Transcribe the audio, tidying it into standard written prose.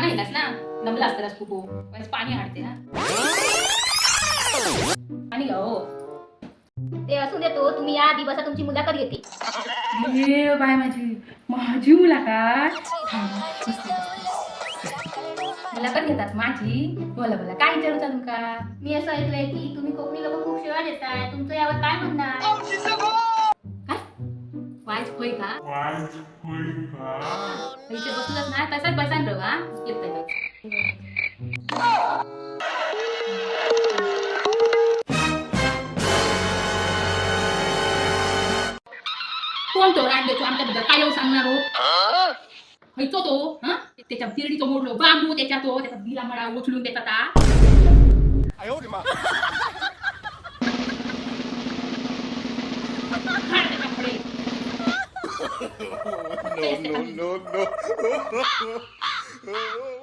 मागा येतास ना नमला असतास खूप पण पाणी हाडते ना पाणी हो ते असून देतो, तुम्ही या आधी बसा, तुमची मुलाखत घेते. हे बाय माझी मुलाखत मुलाखत घेतात माझी. बोला बोला काय विचारू तुमका. मी असं ऐकलंय की तुम्ही कोकणी लोक खूप सेवा देताय, तुमचं यावर काय म्हणणं आहे? काय वाईच होय का पैसे बसूनच नाही तसाच बसान रव हा येत कोण तो रांडेचो आमच्याबद्दल काय येऊ सांगणार हो हैचो तो हा त्याच्या तिरडीचं मोडलो बांबू त्याच्या तो त्याचा बिला मळा उचलून देतात आ. खाड त्याच्या पुढे. no, no, no, no.